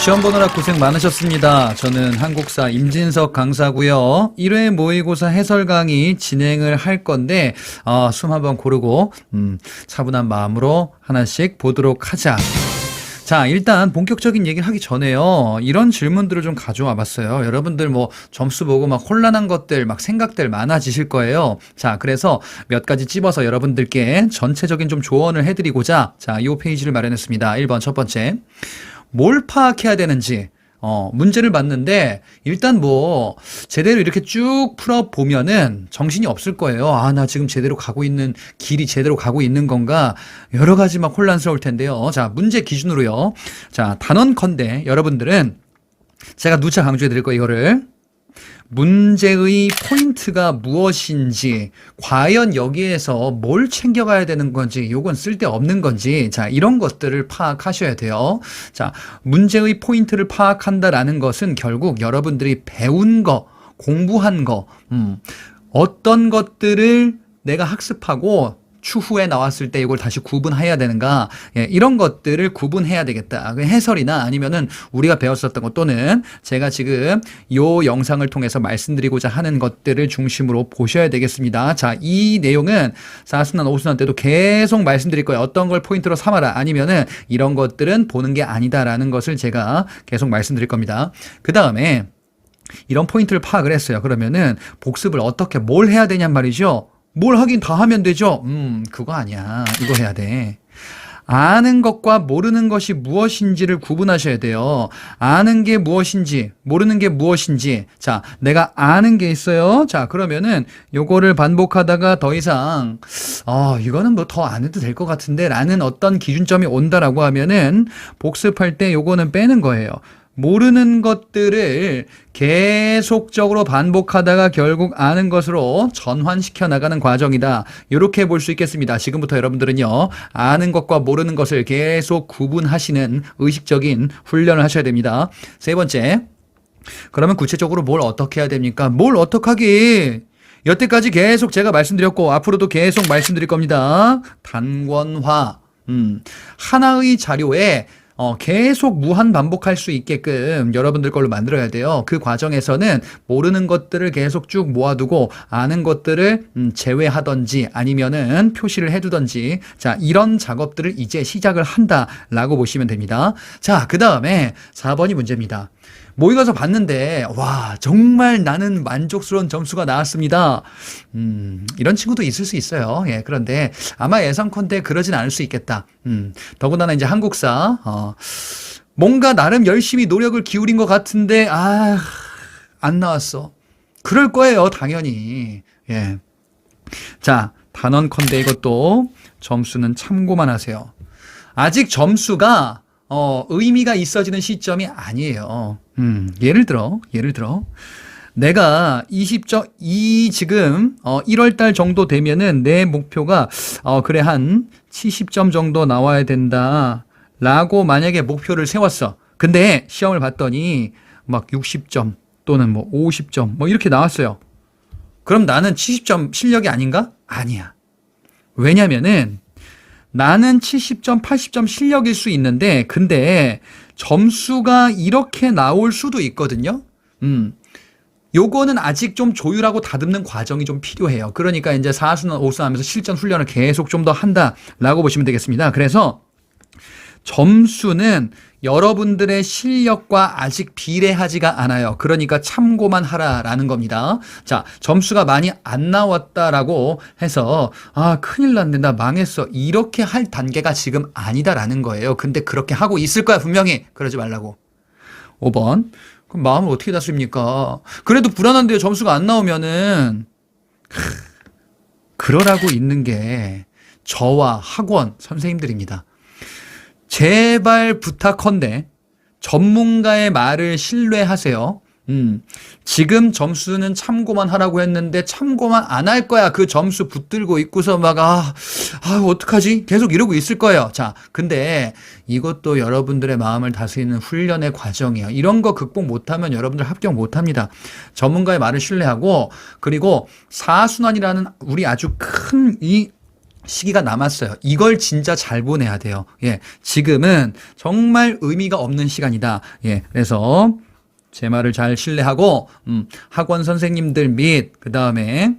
시험 보느라 고생 많으셨습니다. 저는 한국사 임진석 강사고요. 1회 모의고사 해설 강의 진행을 할 건데 숨 한번 고르고 차분한 마음으로 하나씩 보도록 하자. 자, 일단 본격적인 얘기를 하기 전에요. 이런 질문들을 좀 가져와 봤어요. 여러분들 뭐 점수 보고 막 혼란한 것들, 막 생각들 많아지실 거예요. 자, 그래서 몇 가지 찝어서 여러분들께 전체적인 좀 조언을 해드리고자 자, 이 페이지를 마련했습니다. 1번 첫 번째. 뭘 파악해야 되는지. 문제를 봤는데 일단 뭐 제대로 이렇게 쭉 풀어보면은 정신이 없을 거예요. 나 지금 제대로 가고 있는 길이 제대로 가고 있는 건가 여러 가지 막 혼란스러울 텐데요. 자, 문제 기준으로요. 자, 단언컨대 여러분들은 제가 누차 강조해 드릴 거예요. 이거를 문제의 포인트가 무엇인지, 과연 여기에서 뭘 챙겨가야 되는 건지, 요건 쓸데없는 건지, 자, 이런 것들을 파악하셔야 돼요. 자, 문제의 포인트를 파악한다라는 것은 결국 여러분들이 배운 거, 공부한 거, 어떤 것들을 내가 학습하고 추후에 나왔을 때 이걸 다시 구분해야 되는가, 이런 것들을 구분해야 되겠다. 해설이나 아니면은 우리가 배웠었던 것 또는 제가 지금 요 영상을 통해서 말씀드리고자 하는 것들을 중심으로 보셔야 되겠습니다. 자, 이 내용은 4순환, 5순환 때도 계속 말씀드릴 거예요. 어떤 걸 포인트로 삼아라. 아니면은 이런 것들은 보는 게 아니다라는 것을 제가 계속 말씀드릴 겁니다. 그 다음에 이런 포인트를 파악을 했어요. 그러면은 복습을 어떻게 뭘 해야 되냔 말이죠. 뭘 하긴 다 하면 되죠. 그거 아니야. 이거 해야 돼. 아는 것과 모르는 것이 무엇인지를 구분하셔야 돼요. 아는 게 무엇인지, 모르는 게 무엇인지. 자, 내가 아는 게 있어요. 자, 그러면은 요거를 반복하다가 더 이상 이거는 뭐 더 안 해도 될 것 같은데 라는 어떤 기준점이 온다라고 하면은 복습할 때 요거는 빼는 거예요. 모르는 것들을 계속적으로 반복하다가 결국 아는 것으로 전환시켜 나가는 과정이다. 이렇게 볼 수 있겠습니다. 지금부터 여러분들은요, 아는 것과 모르는 것을 계속 구분하시는 의식적인 훈련을 하셔야 됩니다. 세 번째, 그러면 구체적으로 뭘 어떻게 해야 됩니까? 뭘 어떻게 하기? 여태까지 계속 제가 말씀드렸고 앞으로도 계속 말씀드릴 겁니다. 단권화. 하나의 자료에 계속 무한 반복할 수 있게끔 여러분들 걸로 만들어야 돼요. 그 과정에서는 모르는 것들을 계속 쭉 모아두고 아는 것들을 제외하던지 아니면은 표시를 해두던지, 자, 이런 작업들을 이제 시작을 한다라고 보시면 됩니다. 자, 그 다음에 4번이 문제입니다. 모의 가서 봤는데 와, 정말 나는 만족스러운 점수가 나왔습니다. 이런 친구도 있을 수 있어요. 예, 그런데 아마 예상컨대 그러진 않을 수 있겠다. 더군다나 이제 한국사 뭔가 나름 열심히 노력을 기울인 것 같은데 안 나왔어. 그럴 거예요, 당연히. 예. 자, 단언컨대 이것도 점수는 참고만 하세요. 아직 점수가 의미가 있어지는 시점이 아니에요. 예를 들어, 내가 20점, 지금, 1월 달 정도 되면은 내 목표가, 그래, 한 70점 정도 나와야 된다. 라고 만약에 목표를 세웠어. 근데 시험을 봤더니 막 60점 또는 뭐 50점 뭐 이렇게 나왔어요. 그럼 나는 70점 실력이 아닌가? 아니야. 왜냐면은 나는 70점, 80점 실력일 수 있는데, 근데 점수가 이렇게 나올 수도 있거든요. 요거는 아직 좀 조율하고 다듬는 과정이 좀 필요해요. 그러니까 이제 4순환, 5순환 하면서 실전 훈련을 계속 좀 더 한다라고 보시면 되겠습니다. 그래서 점수는 여러분들의 실력과 아직 비례하지가 않아요. 그러니까 참고만 하라라는 겁니다. 자, 점수가 많이 안 나왔다라고 해서 큰일 났네, 나 망했어, 이렇게 할 단계가 지금 아니다라는 거예요. 근데 그렇게 하고 있을 거야, 분명히. 그러지 말라고. 5번. 그럼 마음을 어떻게 다스립니까? 그래도 불안한데요, 점수가 안 나오면은. 그러라고 있는 게 저와 학원 선생님들입니다. 제발 부탁컨대 전문가의 말을 신뢰하세요. 지금 점수는 참고만 하라고 했는데 참고만 안 할 거야. 그 점수 붙들고 있고서 막 어떡하지? 계속 이러고 있을 거예요. 자, 근데 이것도 여러분들의 마음을 다스리는 훈련의 과정이에요. 이런 거 극복 못하면 여러분들 합격 못합니다. 전문가의 말을 신뢰하고, 그리고 4순환이라는 우리 아주 큰 이 시기가 남았어요. 이걸 진짜 잘 보내야 돼요. 예. 지금은 정말 의미가 없는 시간이다. 예. 그래서 제 말을 잘 신뢰하고 학원 선생님들 및 그다음에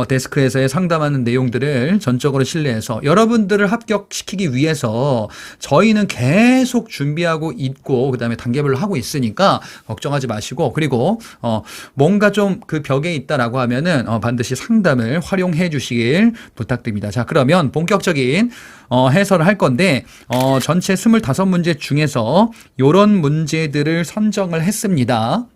데스크에서의 상담하는 내용들을 전적으로 신뢰해서 여러분들을 합격시키기 위해서 저희는 계속 준비하고 있고 그다음에 단계별로 하고 있으니까 걱정하지 마시고 그리고 뭔가 좀 그 벽에 있다라고 하면은 반드시 상담을 활용해 주시길 부탁드립니다. 자, 그러면 본격적인 해설을 할 건데 전체 25문제 중에서 요런 문제들을 선정을 했습니다.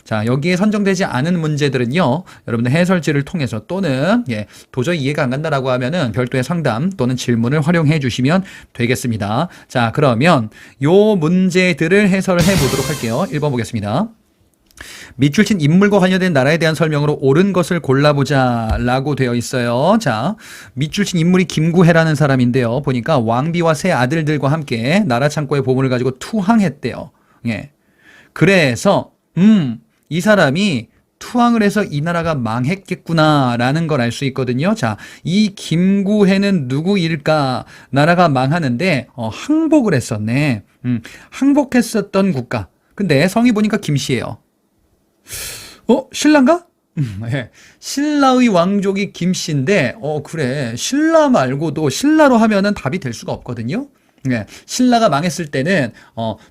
자, 여기에 선정되지 않은 문제들은요. 여러분들 해설지를 통해서 또는 도저히 이해가 안 간다라고 하면은 별도의 상담 또는 질문을 활용해 주시면 되겠습니다. 자, 그러면 요 문제들을 해설을 해 보도록 할게요. 1번 보겠습니다. 밑줄 친 인물과 관련된 나라에 대한 설명으로 옳은 것을 골라보자 라고 되어 있어요. 자, 밑줄 친 인물이 김구해라는 사람인데요. 보니까 왕비와 세 아들들과 함께 나라 창고의 보물을 가지고 투항했대요. 예. 그래서 이 사람이 투항을 해서 이 나라가 망했겠구나라는 걸 알 수 있거든요. 자, 이 김구해는 누구일까? 나라가 망하는데 항복을 했었네. 항복했었던 국가. 근데 성이 보니까 김씨예요. 신라인가? 네. 신라의 왕족이 김씨인데, 그래. 신라 말고도 신라로 하면은 답이 될 수가 없거든요. 네. 신라가 망했을 때는,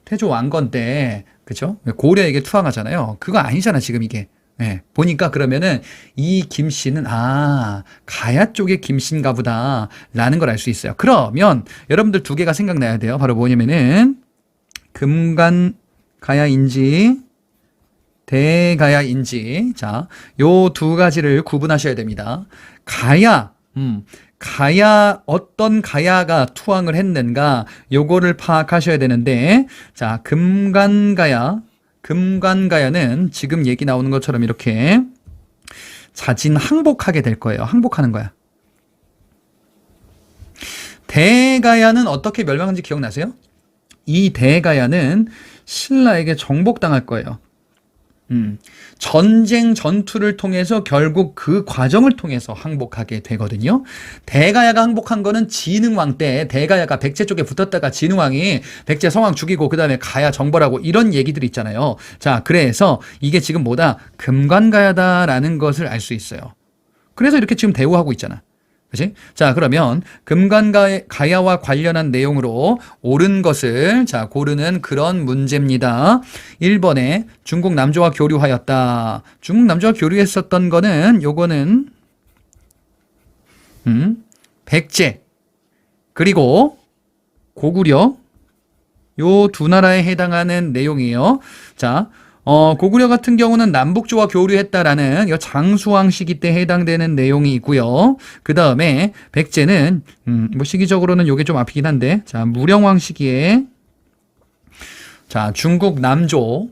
태조 왕건데, 그죠? 고려에게 투항하잖아요. 그거 아니잖아, 지금 이게. 네. 보니까 그러면은 이 김씨는, 가야 쪽의 김씨인가 보다. 라는 걸 알 수 있어요. 그러면 여러분들 두 개가 생각나야 돼요. 바로 뭐냐면은, 금관가야인지, 대가야인지, 자, 요 두 가지를 구분하셔야 됩니다. 가야, 어떤 가야가 투항을 했는가, 요거를 파악하셔야 되는데, 자, 금관가야는 지금 얘기 나오는 것처럼 이렇게 자진 항복하게 될 거예요. 항복하는 거야. 대가야는 어떻게 멸망한지 기억나세요? 이 대가야는 신라에게 정복당할 거예요. 전쟁 전투를 통해서 결국 그 과정을 통해서 항복하게 되거든요. 대가야가 항복한 거는 진흥왕 때 대가야가 백제 쪽에 붙었다가 진흥왕이 백제 성왕 죽이고 그 다음에 가야 정벌하고 이런 얘기들이 있잖아요. 자, 그래서 이게 지금 뭐다? 금관가야다라는 것을 알 수 있어요. 그래서 이렇게 지금 대우하고 있잖아. 그치? 자, 그러면 금관가야와 관련한 내용으로 옳은 것을 고르는 그런 문제입니다. 1번에 중국 남조와 교류하였다. 중국 남조와 교류했었던 거는 요거는 백제 그리고 고구려 요 두 나라에 해당하는 내용이에요. 자, 고구려 같은 경우는 남북조와 교류했다라는 이 장수왕 시기 때 해당되는 내용이 있고요. 그 다음에 백제는 뭐 시기적으로는 요게 좀 앞이긴 한데, 자, 무령왕 시기에 자 중국 남조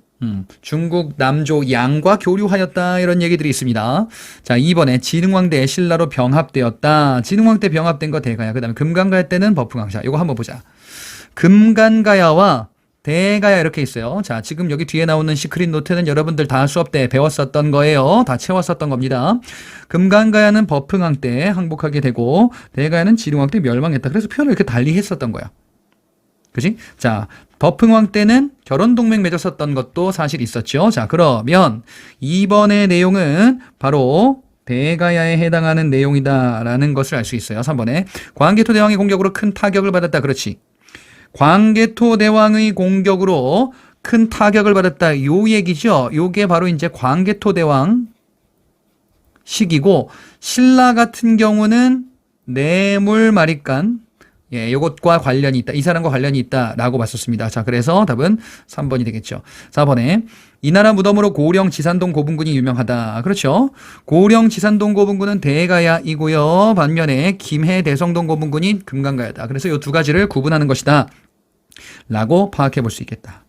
양과 교류하였다 이런 얘기들이 있습니다. 자, 2번에 진흥왕 때 신라로 병합되었다. 진흥왕 때 병합된 거 대가야. 그 다음에 금관가야 때는 버풍왕자. 요거 한번 보자. 금관가야와 대가야 이렇게 있어요. 자, 지금 여기 뒤에 나오는 시크릿 노트는 여러분들 다 수업 때 배웠었던 거예요. 다 채웠었던 겁니다. 금관가야는 버풍왕 때 항복하게 되고 대가야는 진흥왕 때 멸망했다. 그래서 표현을 이렇게 달리 했었던 거야. 그치? 자, 버풍왕 때는 결혼동맹 맺었었던 것도 사실 있었죠. 자, 그러면 2번의 내용은 바로 대가야에 해당하는 내용이다라는 것을 알 수 있어요. 3번에 광개토 대왕의 공격으로 큰 타격을 받았다. 그렇지. 광개토 대왕의 공격으로 큰 타격을 받았다. 요 얘기죠. 요게 바로 이제 광개토 대왕 시기고, 신라 같은 경우는 뇌물마립간, 요것과 관련이 있다. 이 사람과 관련이 있다라고 봤었습니다. 자, 그래서 답은 3번이 되겠죠. 4번에 이 나라 무덤으로 고령 지산동 고분군이 유명하다. 그렇죠. 고령 지산동 고분군은 대가야이고요. 반면에 김해 대성동 고분군이 금관가야다. 그래서 이 두 가지를 구분하는 것이다 라고 파악해 볼 수 있겠다.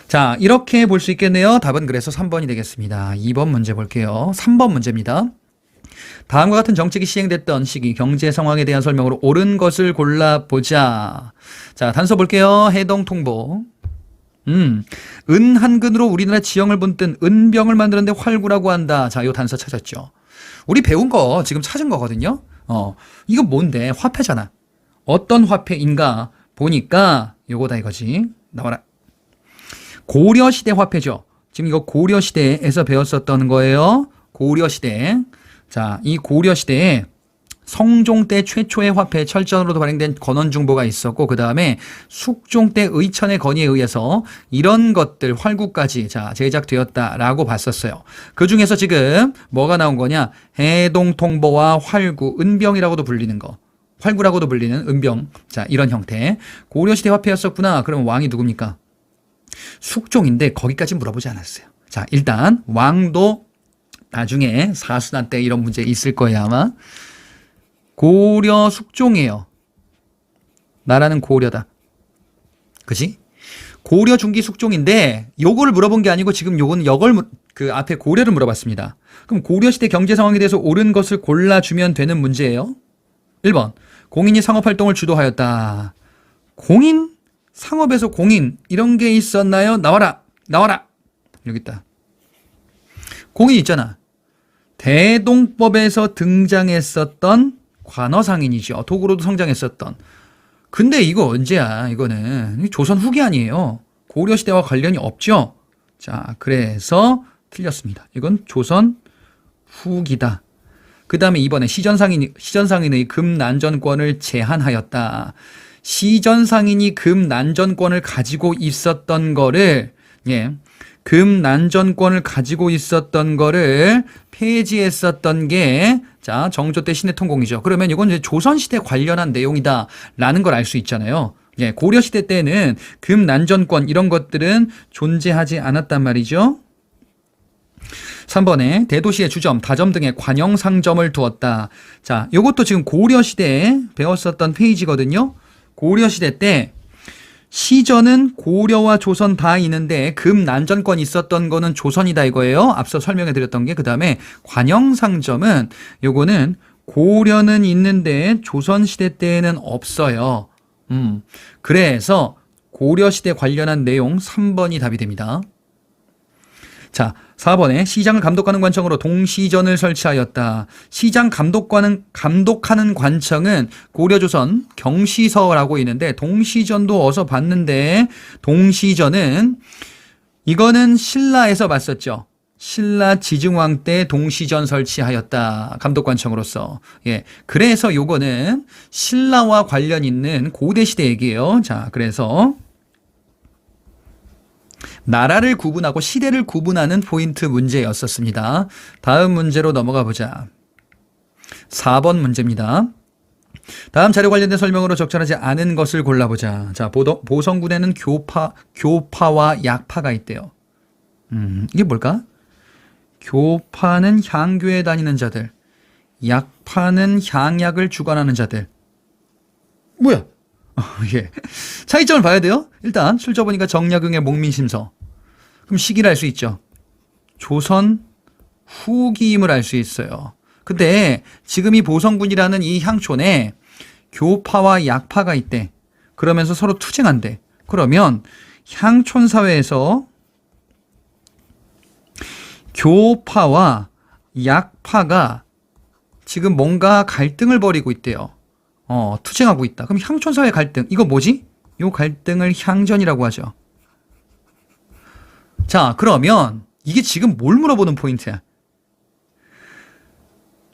자, 이렇게 볼 수 있겠네요. 답은 그래서 3번이 되겠습니다. 2번 문제 볼게요. 3번 문제입니다. 다음과 같은 정책이 시행됐던 시기 경제 상황에 대한 설명으로 옳은 것을 골라보자. 자, 단서 볼게요. 해동통보. 은 한 근으로 우리나라 지형을 본뜬 은병을 만드는데 활구라고 한다. 자, 요 단서 찾았죠. 우리 배운 거 지금 찾은 거거든요. 이거 뭔데? 화폐잖아. 어떤 화폐인가 보니까 요거다 이거지. 나와라. 고려시대 화폐죠. 지금 이거 고려시대에서 배웠었던 거예요. 고려시대. 자, 이 고려시대에 성종 때 최초의 화폐 철전으로도 발행된 건원중보가 있었고 그 다음에 숙종 때 의천의 건의에 의해서 이런 것들 활구까지 자 제작되었다라고 봤었어요. 그 중에서 지금 뭐가 나온 거냐? 해동통보와 활구, 은병이라고도 불리는 거. 활구라고도 불리는 은병. 자, 이런 형태. 고려시대 화폐였었구나. 그러면 왕이 누굽니까? 숙종인데 거기까지 물어보지 않았어요. 자, 일단 왕도 나중에 사수난 때 이런 문제 있을 거예요 아마. 고려 숙종이에요. 나라는 고려다. 그지? 고려 중기 숙종인데 요거를 물어본 게 아니고 지금 요거는 그 앞에 고려를 물어봤습니다. 그럼 고려시대 경제 상황에 대해서 옳은 것을 골라주면 되는 문제예요. 1번. 공인이 상업활동을 주도하였다. 공인? 상업에서 공인 이런 게 있었나요? 나와라. 나와라. 여기 있다. 공인 있잖아. 대동법에서 등장했었던 관어상인이죠. 도구로도 성장했었던. 근데 이거 언제야? 이거는 조선 후기 아니에요. 고려시대와 관련이 없죠. 자, 그래서 틀렸습니다. 이건 조선 후기다. 그 다음에 이번에 시전상인의 금난전권을 제한하였다. 시전상인이 금난전권을 가지고 있었던 거를 금난전권을 가지고 있었던 거를 폐지했었던 게 자, 정조 때 신해통공이죠. 그러면 이건 이제 조선시대 관련한 내용이다라는 걸 알 수 있잖아요. 고려시대 때는 금난전권 이런 것들은 존재하지 않았단 말이죠. 3번에 대도시의 주점, 다점 등의 관영상점을 두었다. 자, 이것도 지금 고려시대에 배웠었던 페이지거든요. 고려시대 때 시전은 고려와 조선 다 있는데 금난전권이 있었던 거는 조선이다 이거예요. 앞서 설명해 드렸던 게. 그 다음에 관영상점은 요거는 고려는 있는데 조선시대 때에는 없어요. 그래서 고려시대 관련한 내용 3번이 답이 됩니다. 자, 4번에 시장을 감독하는 관청으로 동시전을 설치하였다. 시장 감독하는 관청은 고려조선 경시서라고 있는데 동시전도 어서 봤는데 동시전은 이거는 신라에서 봤었죠. 신라 지증왕 때 동시전 설치하였다. 감독관청으로서. 그래서 요거는 신라와 관련 있는 고대시대 얘기예요. 자, 그래서 나라를 구분하고 시대를 구분하는 포인트 문제였었습니다. 다음 문제로 넘어가 보자. 4번 문제입니다. 다음 자료 관련된 설명으로 적절하지 않은 것을 골라보자. 자, 보성군에는 교파와 약파가 있대요. 이게 뭘까? 교파는 향교에 다니는 자들, 약파는 향약을 주관하는 자들. 뭐야? 차이점을 봐야 돼요. 일단 출처보니까 정약용의 목민심서. 그럼 시기를 알 수 있죠. 조선 후기임을 알 수 있어요. 근데 지금 이 보성군이라는 이 향촌에 교파와 약파가 있대. 그러면서 서로 투쟁한대. 그러면 향촌 사회에서 교파와 약파가 지금 뭔가 갈등을 벌이고 있대요. 투쟁하고 있다. 그럼 향촌사회 갈등, 이거 뭐지? 이 갈등을 향전이라고 하죠. 자, 그러면 이게 지금 뭘 물어보는 포인트야?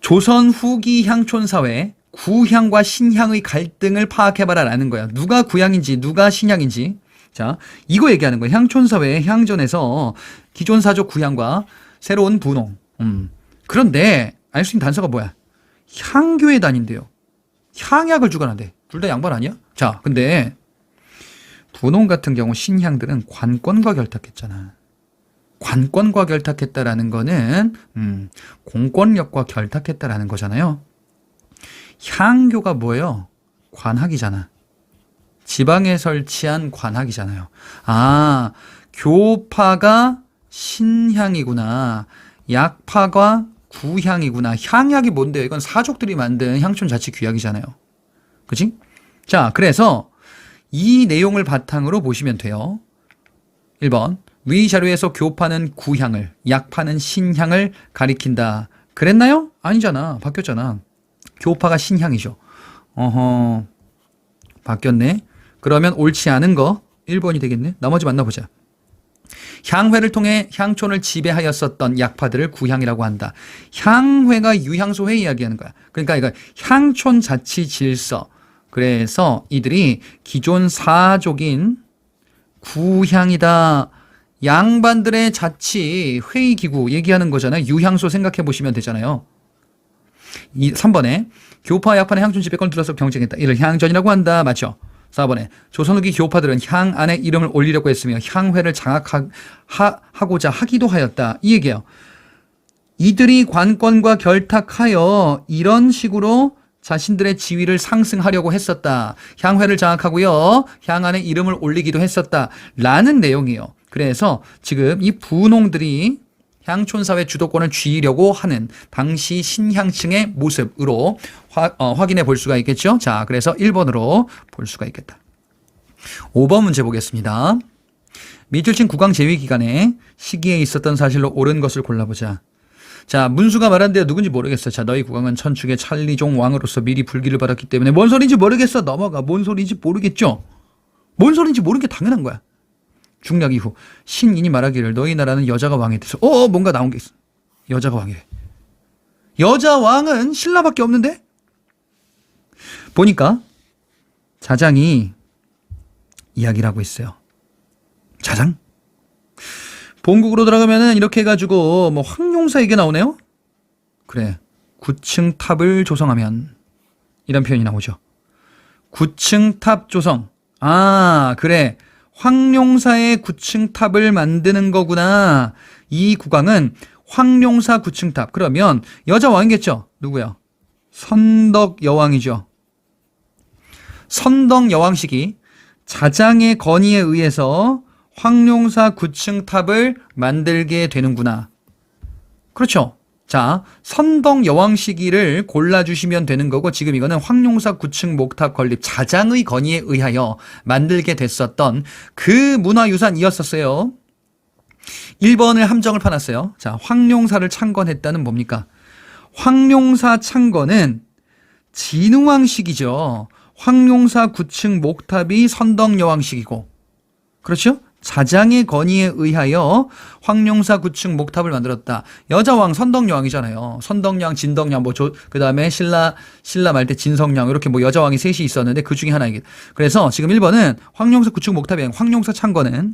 조선 후기 향촌사회 구향과 신향의 갈등을 파악해봐라 라는 거야. 누가 구향인지 누가 신향인지. 자, 이거 얘기하는 거야. 향촌사회 향전에서 기존 사족 구향과 새로운 분홍. 그런데 알 수 있는 단서가 뭐야? 향교에 다닌대요. 향약을 주관한대. 둘 다 양반 아니야? 자, 근데 분홍 같은 경우 신향들은 관권과 결탁했잖아. 관권과 결탁했다라는 거는 공권력과 결탁했다라는 거잖아요. 향교가 뭐예요? 관학이잖아. 지방에 설치한 관학이잖아요. 아, 교파가 신향이구나. 약파가 구향이구나. 향약이 뭔데요? 이건 사족들이 만든 향촌 자치 규약이잖아요. 그치? 자, 그래서 이 내용을 바탕으로 보시면 돼요. 1번. 위 자료에서 교파는 구향을, 약파는 신향을 가리킨다. 그랬나요? 아니잖아. 바뀌었잖아. 교파가 신향이죠. 어허. 바뀌었네. 그러면 옳지 않은 거 1번이 되겠네. 나머지 만나보자. 향회를 통해 향촌을 지배하였었던 약파들을 구향이라고 한다. 향회가 유향소회 이야기하는 거야. 그러니까 이거 향촌 자치 질서. 그래서 이들이 기존 사족인 구향이다. 양반들의 자치 회의기구 얘기하는 거잖아요. 유향소 생각해 보시면 되잖아요. 3번에 교파 약파는 향촌 지배권을 둘러싸고 경쟁했다. 이를 향전이라고 한다. 맞죠? 4번에 조선 후기 교파들은 향 안에 이름을 올리려고 했으며 향회를 장악하고자 하기도 하였다. 이 얘기예요. 이들이 관건과 결탁하여 이런 식으로 자신들의 지위를 상승하려고 했었다. 향회를 장악하고요. 향 안에 이름을 올리기도 했었다. 라는 내용이에요. 그래서 지금 이 분홍들이 향촌사회 주도권을 쥐려고 하는 당시 신향층의 모습으로 확인해 볼 수가 있겠죠. 자, 그래서 1번으로 볼 수가 있겠다. 5번 문제 보겠습니다. 밑줄친 국왕 제위 기간에 시기에 있었던 사실로 옳은 것을 골라보자. 자, 문수가 말한대요. 누군지 모르겠어. 자, 너희 국왕은 천축의 찰리종 왕으로서 미리 불기를 받았기 때문에 뭔 소리인지 모르겠어. 넘어가. 뭔 소리인지 모르겠죠. 뭔 소리인지 모르는 게 당연한 거야. 중략 이후 신인이 말하기를 너희 나라는 여자가 왕이 돼서 뭔가 나온 게 있어. 여자가 왕이래. 여자 왕은 신라밖에 없는데? 보니까 자장이 이야기를 하고 있어요. 자장? 본국으로 들어가면은 이렇게 해가지고 뭐 황룡사 얘기 나오네요. 그래. 9층 탑을 조성하면 이런 표현이 나오죠. 9층 탑 조성. 아, 그래. 황룡사의 9층 탑을 만드는 거구나. 이 국왕은 황룡사 9층 탑. 그러면 여자 왕이겠죠? 누구야? 선덕 여왕이죠. 선덕 여왕 시기 자장의 건의에 의해서 황룡사 9층 탑을 만들게 되는구나. 그렇죠. 자, 선덕 여왕 시기를 골라주시면 되는 거고 지금 이거는 황룡사 9층 목탑 건립 자장의 건의에 의하여 만들게 됐었던 그 문화유산이었었어요. 1번을 함정을 파놨어요. 자, 황룡사를 창건했다는 뭡니까? 황룡사 창건은 진흥왕 시기죠. 황룡사 9층 목탑이 선덕 여왕 시기고 그렇죠? 자장의 건의에 의하여 황룡사 9층 목탑을 만들었다. 여자왕 선덕여왕이잖아요. 선덕여왕, 진덕여왕, 그 다음에 신라 말 때 진성여왕, 이렇게 뭐 여자왕이 셋이 있었는데 그 중에 하나이겠다. 그래서 지금 1번은 황룡사 9층 목탑이 아니라 황룡사 창건은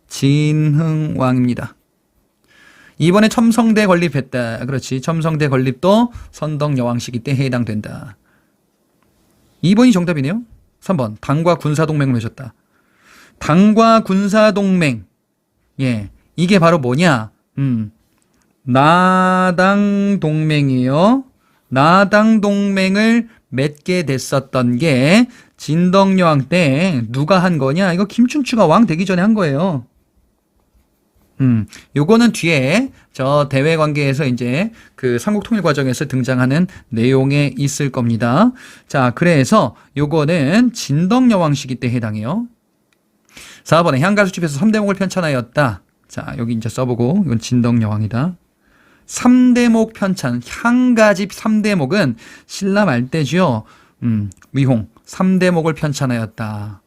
진흥왕입니다. 2번에 첨성대 건립했다. 그렇지. 첨성대 건립도 선덕여왕 시기 때 해당된다. 2번이 정답이네요. 3번 당과 군사동맹을 맺었다. 당과 군사동맹. 예. 이게 바로 뭐냐? 나당동맹이에요. 나당동맹을 맺게 됐었던 게 진덕여왕 때 누가 한 거냐? 이거 김춘추가 왕 되기 전에 한 거예요. 요거는 뒤에 저 대외 관계에서 이제 그 삼국 통일 과정에서 등장하는 내용에 있을 겁니다. 자, 그래서 요거는 진덕여왕 시기 때 해당해요. 4번에 향가수집에서 3대목을 편찬하였다. 자, 여기 이제 써보고 이건 진덕여왕이다. 3대목 편찬, 향가집 3대목은 신라 말대죠. 위홍 3대목을 편찬하였다.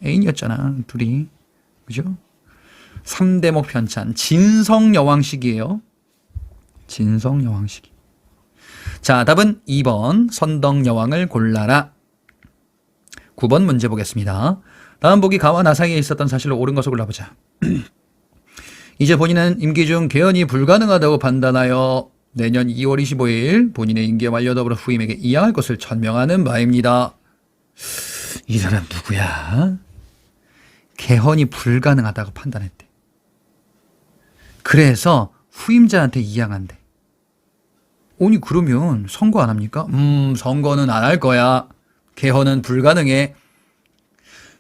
애인이었잖아 둘이. 그죠? 3대목 편찬, 진성여왕 시기예요. 진성여왕 시기. 자, 답은 2번 선덕여왕을 골라라. 9번 문제 보겠습니다. 다음 보기 가와 나 사이에 있었던 사실로 옳은 것을 골라보자. 이제 본인은 임기 중 개헌이 불가능하다고 판단하여 내년 2월 25일 본인의 임기 완료 더불어 후임에게 이양할 것을 천명하는 바입니다. 이 사람 누구야? 개헌이 불가능하다고 판단했대. 그래서 후임자한테 이양한대. 아니 그러면 선거 안 합니까? 선거는 안 할 거야. 개헌은 불가능해.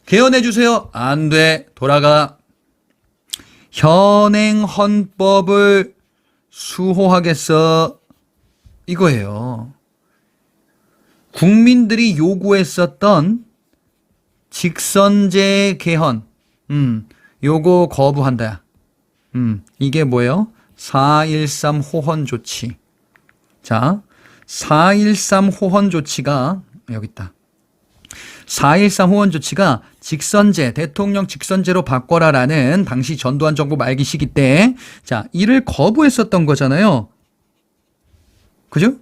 개헌해주세요. 안 돼. 돌아가. 현행 헌법을 수호하겠어. 이거예요. 국민들이 요구했었던 직선제 개헌. 요거 거부한다. 이게 뭐예요? 4.13 호헌 조치. 자, 4.13 호헌 조치가 여기 있다. 4.13 호헌 조치가 직선제, 대통령 직선제로 바꿔라라는 당시 전두환 정부 말기 시기 때, 자, 이를 거부했었던 거잖아요. 그죠?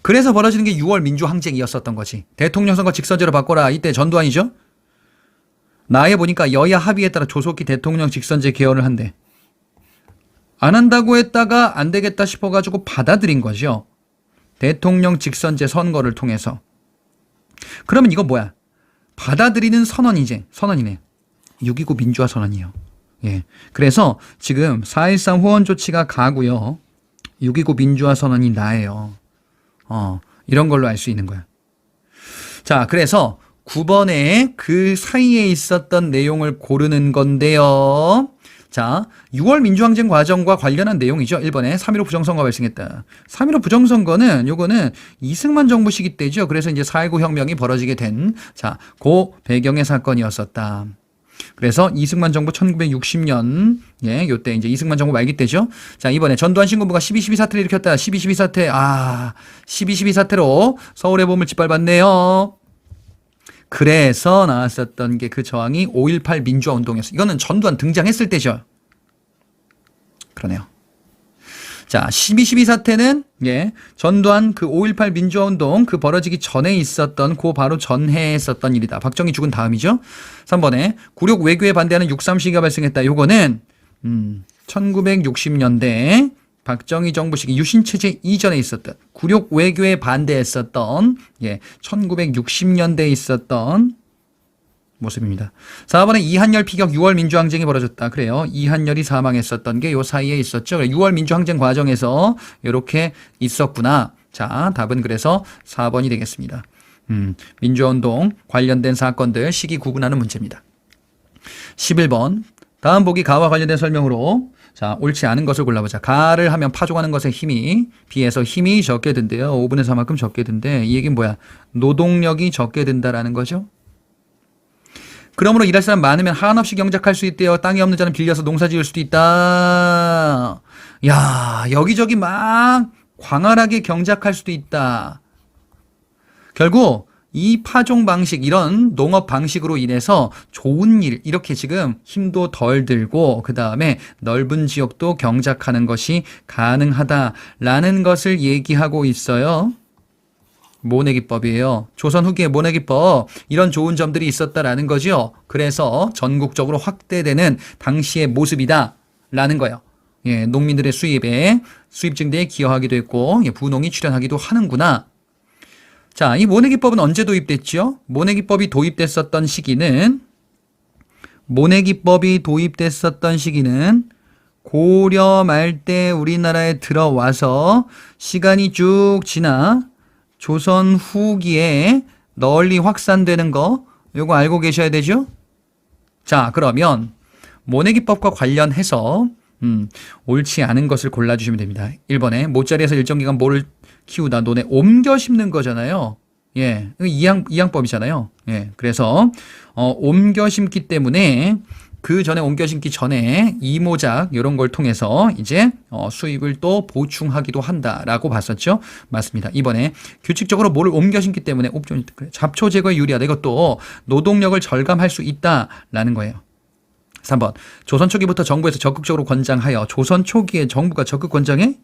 그래서 벌어지는 게 6월 민주항쟁이었었던 거지. 대통령 선거 직선제로 바꿔라. 이때 전두환이죠. 나에 보니까 여야 합의에 따라 조속히 대통령 직선제 개헌을 한대. 안 한다고 했다가 안 되겠다 싶어가지고 받아들인 거죠. 대통령 직선제 선거를 통해서. 그러면 이거 뭐야? 받아들이는 선언이지. 선언이네. 6.29 민주화 선언이에요. 예. 그래서 지금 4.13 호헌 조치가 가고요. 6.29 민주화 선언이 나예요. 이런 걸로 알 수 있는 거야. 자, 그래서 9번에 그 사이에 있었던 내용을 고르는 건데요. 자, 6월 민주항쟁 과정과 관련한 내용이죠. 1번에 3.15 부정선거가 발생했다. 3.15 부정선거는 요거는 이승만 정부 시기 때죠. 그래서 이제 4.19 혁명이 벌어지게 된, 자, 그 배경의 사건이었었다. 그래서 이승만 정부 1960년, 예, 요때 이제 이승만 정부 말기 때죠. 자, 이번에 전두환 신군부가 12.12 사태를 일으켰다. 12.12 사태, 12.12 사태로 서울의 봄을 짓밟았네요. 그래서 나왔었던 게 그 저항이 5.18 민주화 운동이었어요. 이거는 전두환 등장했을 때죠. 그러네요. 자, 12.12 사태는, 예, 전두환 그 5.18 민주화 운동 그 벌어지기 전에 있었던 그 바로 전해에 있었던 일이다. 박정희 죽은 다음이죠. 3번에 굴욕 외교에 반대하는 6.3 시기가 발생했다. 요거는 1960년대 박정희 정부 시기 유신체제 이전에 있었던 굴욕 외교에 반대했었던, 예, 1960년대에 있었던 모습입니다. 4번에 이한열 피격 6월 민주항쟁이 벌어졌다. 그래요. 이한열이 사망했었던 게 요 사이에 있었죠. 6월 민주항쟁 과정에서 이렇게 있었구나. 자, 답은 그래서 4번이 되겠습니다. 민주화운동 관련된 사건들 시기 구분하는 문제입니다. 11번. 다음 보기 가와 관련된 설명으로, 자, 옳지 않은 것을 골라보자. 가를 하면 파종하는 것의 힘이, 비해서 힘이 적게 든대요. 5분의 3만큼 적게 든대. 이 얘기는 뭐야? 노동력이 적게 든다라는 거죠. 그러므로 일할 사람 많으면 한없이 경작할 수 있대요. 땅이 없는 자는 빌려서 농사 지을 수도 있다. 야, 여기저기 막 광활하게 경작할 수도 있다. 결국 이 파종 방식, 이런 농업 방식으로 인해서 좋은 일, 이렇게 지금 힘도 덜 들고 그 다음에 넓은 지역도 경작하는 것이 가능하다라는 것을 얘기하고 있어요. 모내기법이에요. 조선 후기의 모내기법, 이런 좋은 점들이 있었다라는 거죠. 그래서 전국적으로 확대되는 당시의 모습이다 라는 거예요. 예, 농민들의 수입 증대에 기여하기도 했고, 예, 부농이 출현하기도 하는구나. 자, 이 모내기법은 언제 도입됐죠? 모내기법이 도입됐었던 시기는 고려 말 때 우리나라에 들어와서 시간이 쭉 지나 조선 후기에 널리 확산되는 거, 요거 알고 계셔야 되죠? 자, 그러면 모내기법과 관련해서 옳지 않은 것을 골라주시면 됩니다. 1번에 모짜리에서 일정 기간 모를 키우다 논에 옮겨 심는 거잖아요. 예, 이양법이잖아요. 예, 그래서 옮겨 심기 때문에 그 전에 옮겨 심기 전에 이모작 이런 걸 통해서 이제 수입을 또 보충하기도 한다라고 봤었죠. 맞습니다. 이번에 규칙적으로 뭐를 옮겨 심기 때문에 잡초 제거에 유리하다. 이것도 노동력을 절감할 수 있다라는 거예요. 3번 조선 초기부터 정부에서 적극적으로 권장하여 조선 초기에 정부가 적극 권장해?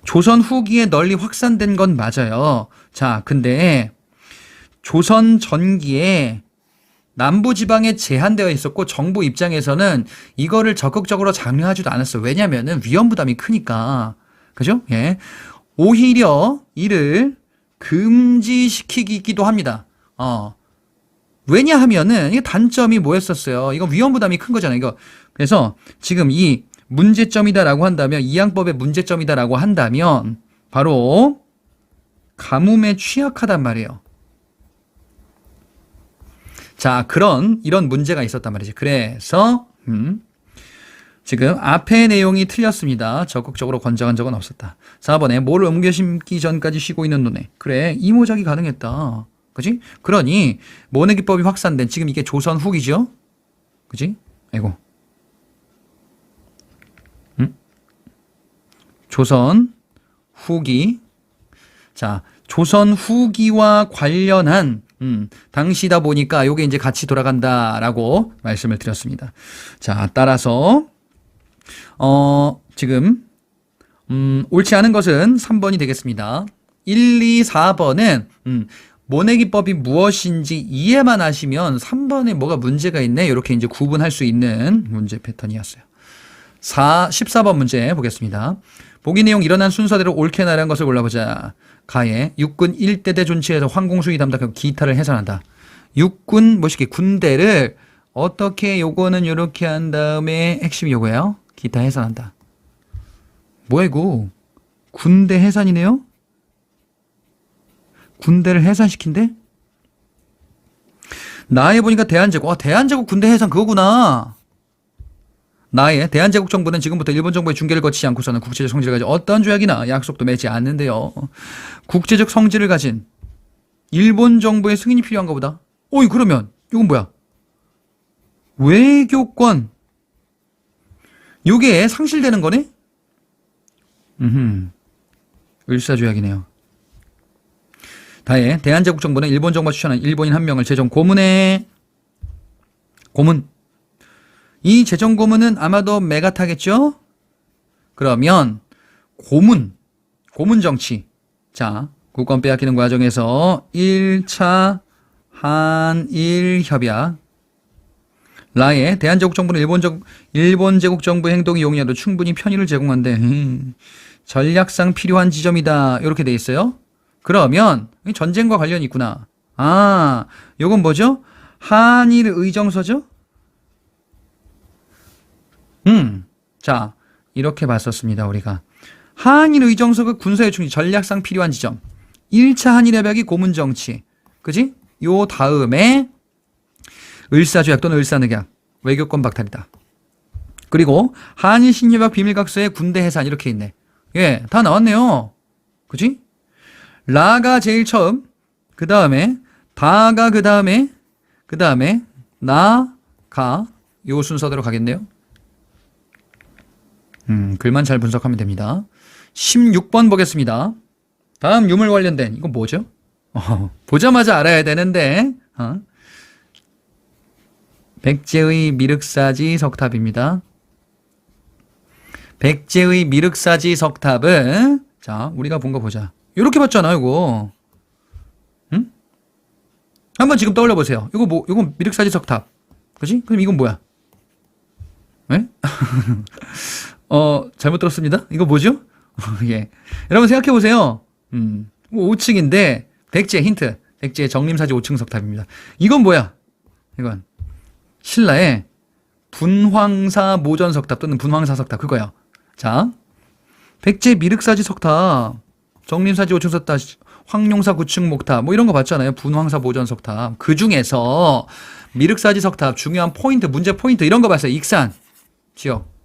조선 후기에 널리 확산된 건 맞아요. 자, 근데 조선 전기에 남부지방에 제한되어 있었고 정부 입장에서는 이거를 적극적으로 장려하지도 않았어요. 왜냐하면 위험 부담이 크니까. 그죠? 예. 오히려 이를 금지시키기도 합니다. 왜냐하면은 이게 단점이 뭐였었어요? 이거 위험 부담이 큰 거잖아요. 이거. 그래서 지금 이 문제점이다라고 한다면, 이양법의 문제점이다라고 한다면 바로 가뭄에 취약하단 말이에요. 자, 이런 문제가 있었단 말이지. 그래서 지금 앞의 내용이 틀렸습니다. 적극적으로 권장한 적은 없었다. 4번에 뭐를 옮겨 심기 전까지 쉬고 있는 논에. 그래, 이모작이 가능했다. 그지? 그러니 모내기법이 확산된, 지금 이게 조선 후기죠? 그지? 아이고. 조선 후기. 자, 조선 후기와 관련한 당시다 보니까 요게 이제 같이 돌아간다라고 말씀을 드렸습니다. 자, 따라서 지금 옳지 않은 것은 3번이 되겠습니다. 1, 2, 4번은 모내기법이 무엇인지 이해만 하시면 3번에 뭐가 문제가 있네 이렇게 이제 구분할 수 있는 문제 패턴이었어요. 14번 문제 보겠습니다. 보기 내용 일어난 순서대로 옳게 나열한 것을 골라보자. 가에 육군 1대대 존치에서 황공수이 담당하고 기타를 해설한다. 육군 뭐시기 군대를 어떻게 요거는 요렇게 한 다음에 핵심이 요거예요. 기타 해설한다. 뭐야 이거? 군대 해산이네요? 군대를 해산시킨대? 나에 보니까 대한제국. 대한제국 군대 해산 그거구나. 나의 대한제국 정부는 지금부터 일본 정부의 중개를 거치지 않고서는 국제적 성질을 가진 어떠한 조약이나 약속도 맺지 않는데요. 국제적 성질을 가진 일본 정부의 승인이 필요한가 보다. 그러면 이건 뭐야? 외교권. 요게 상실되는 거네? 을사조약이네요. 다에 대한제국 정부는 일본 정부가 추천한 일본인 한 명을 재정 고문해. 고문. 이 재정 고문은 아마도 메가타겠죠? 그러면 고문 정치. 자, 국권 빼앗기는 과정에서 1차 한일 협약. 라에 대한제국 정부는 일본 제국 정부의 행동이 용이하도 충분히 편의를 제공한대. 전략상 필요한 지점이다. 이렇게 돼 있어요. 그러면 전쟁과 관련이 있구나. 요건 뭐죠? 한일 의정서죠? 자, 이렇게 봤었습니다, 우리가. 한일 의정서가 군사의 충지, 전략상 필요한 지점. 1차 한일 협약이 고문 정치. 그지? 요 다음에 을사조약 또는 을사늑약, 외교권 박탈이다. 그리고 한일 신협약 비밀각서의 군대 해산 이렇게 있네. 예, 다 나왔네요. 그지? 라가 제일 처음, 그 다음에 다가 그 다음에 나가 요 순서대로 가겠네요. 글만 잘 분석하면 됩니다. 16번 보겠습니다. 다음 유물 관련된 이건 뭐죠? 보자마자 알아야 되는데 백제의 미륵사지 석탑입니다. 백제의 미륵사지 석탑은 자 우리가 본 거 보자. 이렇게 봤잖아 이거. 응? 한번 지금 떠올려 보세요. 이건 미륵사지 석탑. 그지? 그럼 이건 뭐야? 네? 잘못 들었습니다. 이거 뭐죠? 예. 여러분 생각해 보세요. 5층인데 백제 힌트. 백제 정림사지 5층 석탑입니다. 이건 뭐야? 이건 신라의 분황사 모전 석탑 또는 분황사 석탑 그거야. 자, 백제 미륵사지 석탑, 정림사지 5층 석탑, 황룡사 9층 목탑 뭐 이런 거 봤잖아요. 분황사 모전 석탑. 그 중에서 미륵사지 석탑 중요한 포인트, 문제 포인트 이런 거 봤어요. 익산 지역.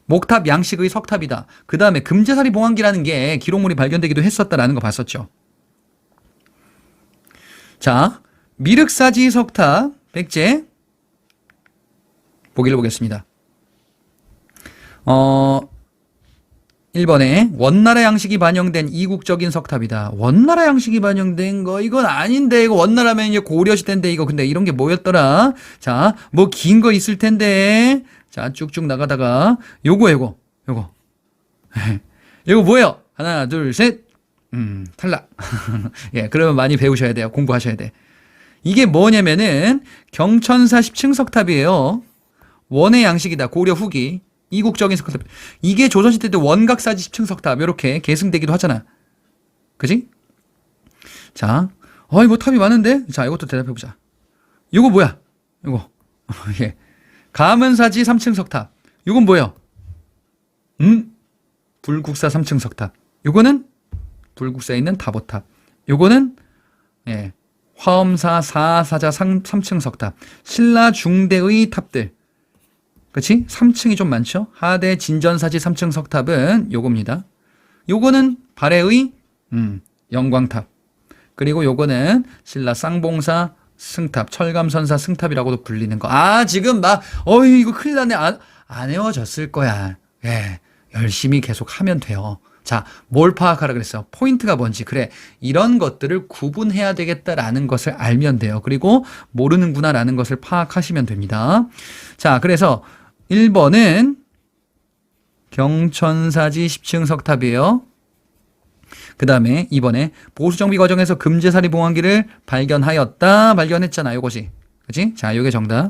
목탑 양식의 석탑이다. 그 다음에 금제사리 봉황기라는 게 기록물이 발견되기도 했었다라는 거 봤었죠. 자, 미륵사지 석탑 백제 보기를 보겠습니다. 1번에 원나라 양식이 반영된 이국적인 석탑이다. 원나라 양식이 반영된 거 이건 아닌데 이거 원나라면 이제 고려시대인데 이거 근데 이런 게 뭐였더라? 자, 뭐 긴 거 있을 텐데. 자, 쭉쭉 나가다가 요거 이거 뭐예요? 하나, 둘, 셋. 탈락. 예, 그러면 많이 배우셔야 돼요. 공부하셔야 돼. 이게 뭐냐면은 경천사 10층 석탑이에요. 원의 양식이다. 고려 후기. 이국적인 석탑. 이게 조선시대 때 원각사지 10층 석탑. 이렇게 계승되기도 하잖아. 그지? 자, 뭐 탑이 많은데? 자, 이것도 대답해보자. 이거 뭐야? 이거. 예. 가문사지 3층 석탑. 이건 뭐예요? 불국사 3층 석탑. 요거는 불국사에 있는 다보탑. 요거는 예. 화엄사 4사자 3층 석탑. 신라 중대의 탑들. 그치? 3층이 좀 많죠? 하대 진전사지 3층 석탑은 요겁니다. 요거는 발해의 영광탑. 그리고 요거는 신라 쌍봉사 승탑, 철감선사 승탑이라고도 불리는 거. 지금 이거 큰일 났네. 안 외워졌을 거야. 예. 열심히 계속 하면 돼요. 자, 뭘 파악하라 그랬어? 포인트가 뭔지. 그래, 이런 것들을 구분해야 되겠다라는 것을 알면 돼요. 그리고 모르는구나라는 것을 파악하시면 됩니다. 자, 그래서 1번은 경천사지 10층 석탑이에요. 그 다음에 2번에 보수정비 과정에서 금제사리 봉황기를 발견했잖아. 요것이. 그치? 자, 요게 정답.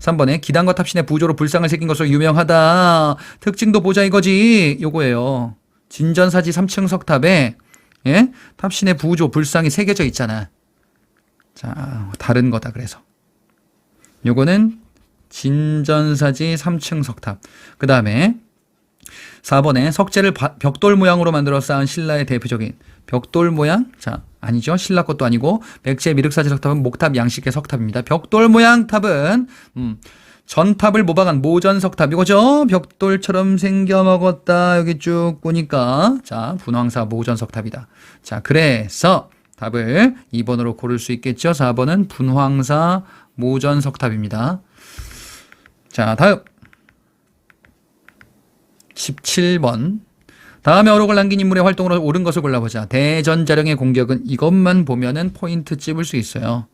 3번에 기단과 탑신에 부조로 불상을 새긴 것으로 유명하다. 특징도 보자 이거지. 요거예요. 진전사지 3층 석탑에 예? 탑신에 부조 불상이 새겨져 있잖아. 자, 다른 거다 그래서. 요거는 진전사지 3층 석탑. 그 다음에 4번에 석재를 벽돌 모양으로 만들어 쌓은 신라의 대표적인 벽돌 모양? 자, 아니죠. 신라 것도 아니고 백제 미륵사지 석탑은 목탑 양식의 석탑입니다. 벽돌 모양 탑은 전탑을 모방한 모전석탑 이거죠. 벽돌처럼 생겨 먹었다. 여기 쭉 보니까 자, 분황사 모전석탑이다. 자, 그래서 답을 2번으로 고를 수 있겠죠. 4번은 분황사 모전석탑입니다. 자, 다음 17번. 다음에 어록을 남긴 인물의 활동으로 옳은 것을 골라보자. 대전자령의 공격은 이것만 보면은 포인트 찝을 수 있어요.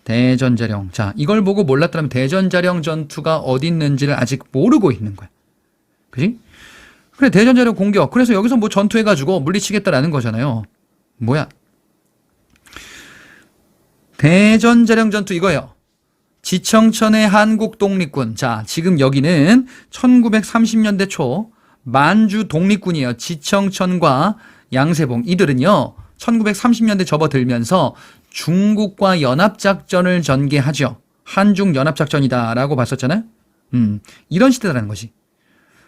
대전자령. 자, 이걸 보고 몰랐더라면 대전자령 전투가 어디 있는지를 아직 모르고 있는 거야. 그지? 그래, 대전자령 공격. 그래서 여기서 뭐 전투해가지고 물리치겠다라는 거잖아요. 뭐야? 대전자령 전투 이거예요. 지청천의 한국 독립군. 자, 지금 여기는 1930년대 초 만주 독립군이에요. 지청천과 양세봉. 이들은요, 1930년대 접어들면서 중국과 연합작전을 전개하죠. 한중 연합작전이다라고 봤었잖아요. 이런 시대라는 것이.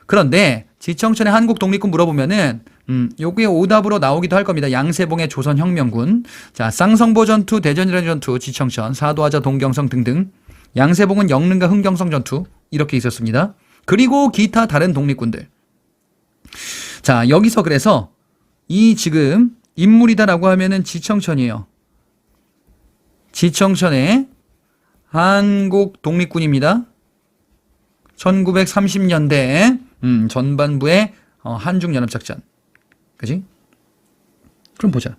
그런데 지청천의 한국 독립군 물어보면은 요게 오답으로 나오기도 할 겁니다. 양세봉의 조선혁명군. 자, 쌍성보 전투, 대전이라는 전투, 지청천, 사도하자, 동경성 등등. 양세봉은 영릉과 흥경성 전투 이렇게 있었습니다. 그리고 기타 다른 독립군들. 자, 여기서 그래서 이 지금 인물이다라고 하면은 지청천이에요. 지청천의 한국 독립군입니다. 1930년대 전반부의 한중 연합작전. 그지? 그럼 보자.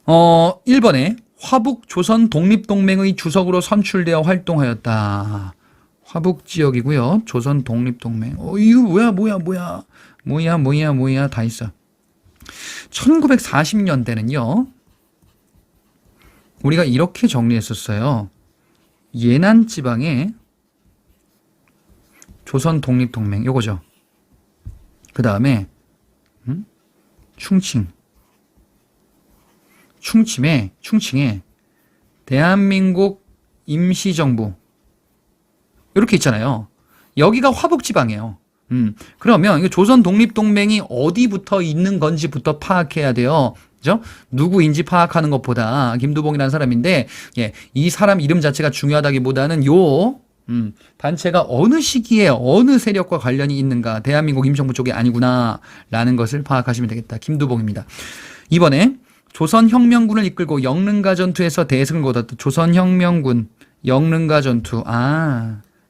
1번에 화북 조선 독립동맹의 주석으로 선출되어 활동하였다. 화북 지역이고요. 조선 독립동맹. 이거 뭐야 다 있어. 1940년대는요. 우리가 이렇게 정리했었어요. 예난 지방에 조선 독립동맹 요거죠. 그 다음에 충칭에 대한민국 임시정부 이렇게 있잖아요. 여기가 화북지방이에요. 그러면 이거 조선 독립동맹이 어디 붙어 있는 건지부터 파악해야 돼요. 그죠? 누구인지 파악하는 것보다 김두봉이라는 사람인데 이 사람 이름 자체가 중요하다기보다는 요 단체가 어느 시기에 어느 세력과 관련이 있는가. 대한민국 임시정부 쪽이 아니구나 라는 것을 파악하시면 되겠다. 김두봉입니다. 이번에 조선혁명군을 이끌고 영릉가 전투에서 대승을 거뒀던 조선혁명군 영릉가 전투.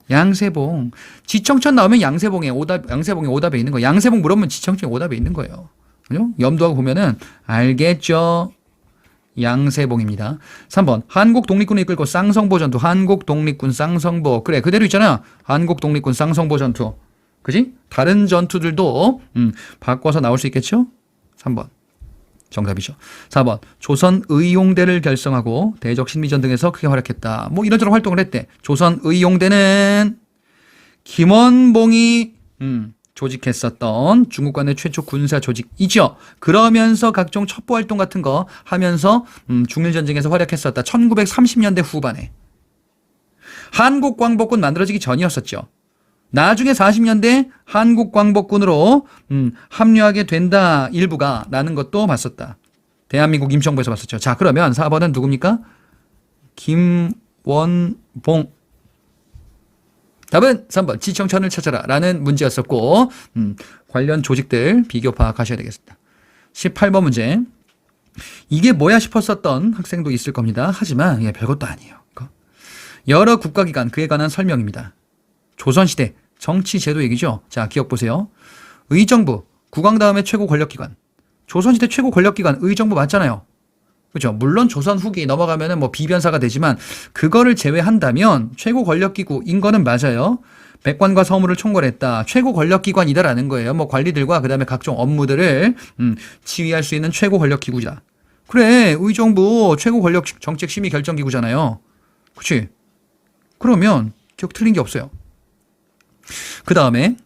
양세봉. 지청천 나오면 양세봉의 오답에 있는 거예요. 양세봉 물어보면 지청천의 오답에 있는 거예요. 그죠? 염두하고 보면은 알겠죠? 양세봉입니다. 3번. 한국 독립군을 이끌고 쌍성보 전투. 한국 독립군 쌍성보. 그래, 그대로 있잖아. 한국 독립군 쌍성보 전투. 그지? 다른 전투들도 바꿔서 나올 수 있겠죠? 3번. 정답이죠. 4번. 조선의용대를 결성하고 대적 신미전 등에서 크게 활약했다. 뭐 이런저런 활동을 했대. 조선의용대는 김원봉이 조직했었던 중국과 내 최초 군사 조직이죠. 그러면서 각종 첩보 활동 같은 거 하면서 중일전쟁에서 활약했었다. 1930년대 후반에. 한국광복군 만들어지기 전이었었죠. 나중에 40년대 한국광복군으로 합류하게 된다. 일부가 라는 것도 봤었다. 대한민국 임시정부에서 봤었죠. 자, 그러면 4번은 누굽니까? 김원봉. 답은 3번 지청천을 찾아라 라는 문제였었고 관련 조직들 비교 파악하셔야 되겠습니다. 18번 문제. 이게 뭐야 싶었었던 학생도 있을 겁니다. 하지만 별것도 아니에요. 여러 국가기관 그에 관한 설명입니다. 조선시대 정치제도 얘기죠. 자, 기억 보세요. 의정부, 국왕 다음에 최고 권력기관. 조선시대 최고 권력기관 의정부 맞잖아요. 그죠? 물론 조선 후기 넘어가면은 뭐 비변사가 되지만 그거를 제외한다면 최고 권력기구인 거는 맞아요. 백관과 서무를 총괄했다. 최고 권력기관이다라는 거예요. 뭐 관리들과 그다음에 각종 업무들을 지휘할 수 있는 최고 권력기구다. 그래, 의정부 최고 권력 정책 심의 결정 기구잖아요. 그렇지? 그러면 기억 틀린 게 없어요. 그 다음에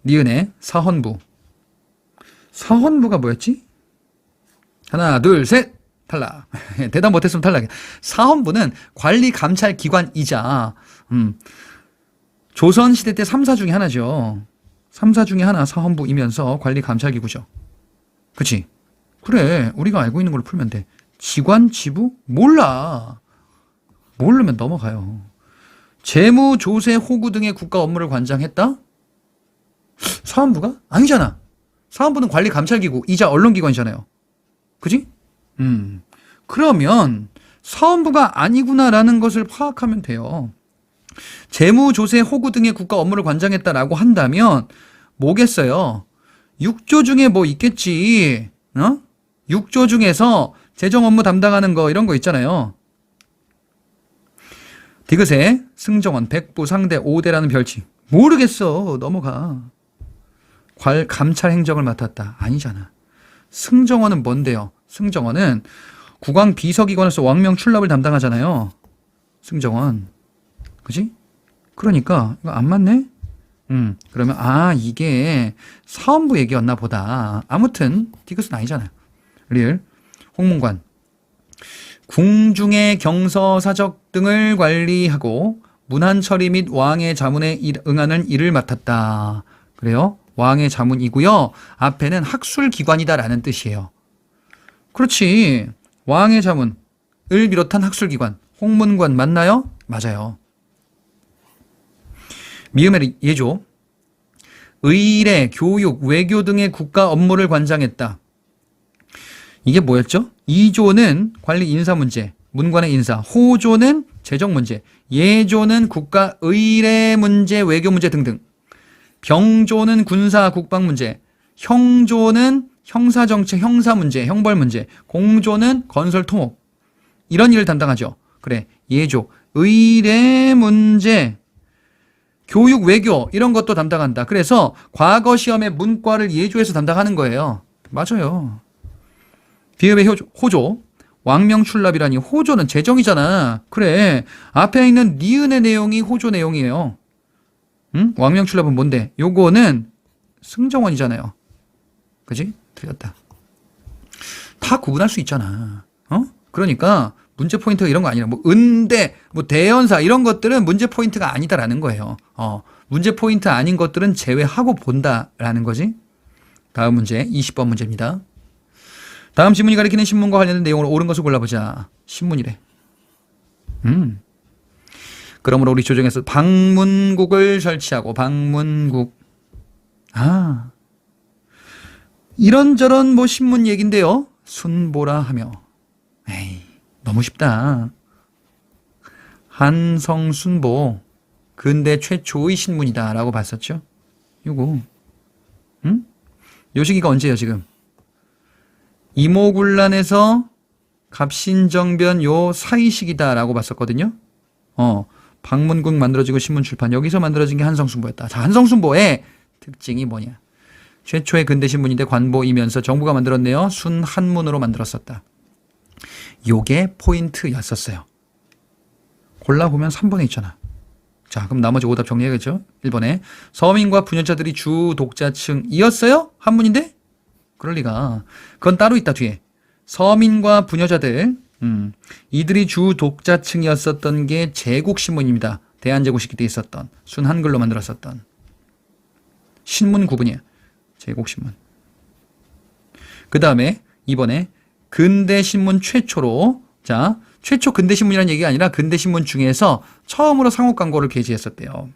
니은의 사헌부. 사헌부가 뭐였지? 하나, 둘, 셋! 탈락. 대답 못했으면 탈락. 사헌부는 관리 감찰 기관이자 조선시대 때 3사 중에 하나죠. 3사 중에 하나 사헌부이면서 관리 감찰 기구죠. 그치? 그래, 우리가 알고 있는 걸로 풀면 돼. 지관, 지부? 몰라. 모르면 넘어가요. 재무, 조세, 호구 등의 국가 업무를 관장했다? 사헌부가? 아니잖아. 사헌부는 관리 감찰 기구이자 언론기관이잖아요. 그지? 그러면 사헌부가 아니구나라는 것을 파악하면 돼요. 재무, 조세, 호구 등의 국가 업무를 관장했다라고 한다면 뭐겠어요? 6조 중에 뭐 있겠지. 6조 중에서 재정 업무 담당하는 거 이런 거 있잖아요. 디귿에 승정원, 백부, 상대, 5대라는 별칭. 모르겠어. 넘어가. 감찰 행정을 맡았다. 아니잖아. 승정원은 뭔데요? 승정원은 국왕 비서기관으로서 왕명 출납을 담당하잖아요. 승정원. 그지? 그러니까 이거 안 맞네? 그러면 이게 사헌부 얘기였나 보다. 아무튼 디귿은 아니잖아요. 리을. 홍문관. 궁중의 경서, 사적 등을 관리하고 문안 처리 및 왕의 자문에 응하는 일을 맡았다. 그래요? 왕의 자문이고요. 앞에는 학술기관이다라는 뜻이에요. 그렇지. 왕의 자문을 비롯한 학술기관. 홍문관 맞나요? 맞아요. 미음의 예조. 의례, 교육, 외교 등의 국가 업무를 관장했다. 이게 뭐였죠? 이조는 관리 인사 문제, 문관의 인사. 호조는 재정 문제. 예조는 국가 의례 문제, 외교 문제 등등. 병조는 군사 국방 문제. 형조는 형사정책, 형사 문제, 형벌 문제. 공조는 건설 토목. 이런 일을 담당하죠. 그래, 예조. 의례 문제, 교육, 외교 이런 것도 담당한다. 그래서 과거 시험의 문과를 예조해서 담당하는 거예요. 맞아요. 비읍의 호조. 왕명 출납이라니 호조는 재정이잖아. 그래. 앞에 있는 니은의 내용이 호조 내용이에요. 왕명 출납은 뭔데? 요거는 승정원이잖아요. 그지? 틀렸다. 다 구분할 수 있잖아. 그러니까 문제 포인트가 이런 거 아니라 뭐 은대, 뭐 대연사 이런 것들은 문제 포인트가 아니다라는 거예요. 문제 포인트 아닌 것들은 제외하고 본다라는 거지. 다음 문제 20번 문제입니다. 다음 지문이 가리키는 신문과 관련된 내용으로 옳은 것을 골라보자. 신문이래. 그러므로 우리 조정에서 방문국을 설치하고 방문국. 이런저런 뭐 신문 얘긴데요. 순보라 하며. 에이, 너무 쉽다. 한성순보 근대 최초의 신문이다라고 봤었죠. 요거. 요 시기가 언제예요 지금? 이모군란에서 갑신정변 요 사이 시기다라고 봤었거든요. 방문국 만들어지고 신문 출판 여기서 만들어진 게 한성순보였다. 자, 한성순보의 특징이 뭐냐? 최초의 근대 신문인데 관보이면서 정부가 만들었네요. 순한문으로 만들었었다. 요게 포인트였었어요. 골라보면 3번에 있잖아. 자, 그럼 나머지 오답 정리해야겠죠? 1번에 서민과 부녀자들이 주 독자층이었어요? 한문인데? 그럴 리가. 그건 따로 있다 뒤에. 서민과 부녀자들 이들이 주 독자층이었었던 게 제국신문입니다. 대한제국 시기 때 있었던 순한글로 만들었었던 신문 구분이야. 제국신문. 그 다음에 2번에 근대신문 최초로, 자, 최초 근대신문이라는 얘기가 아니라 근대신문 중에서 처음으로 상업광고를 게시했었대요.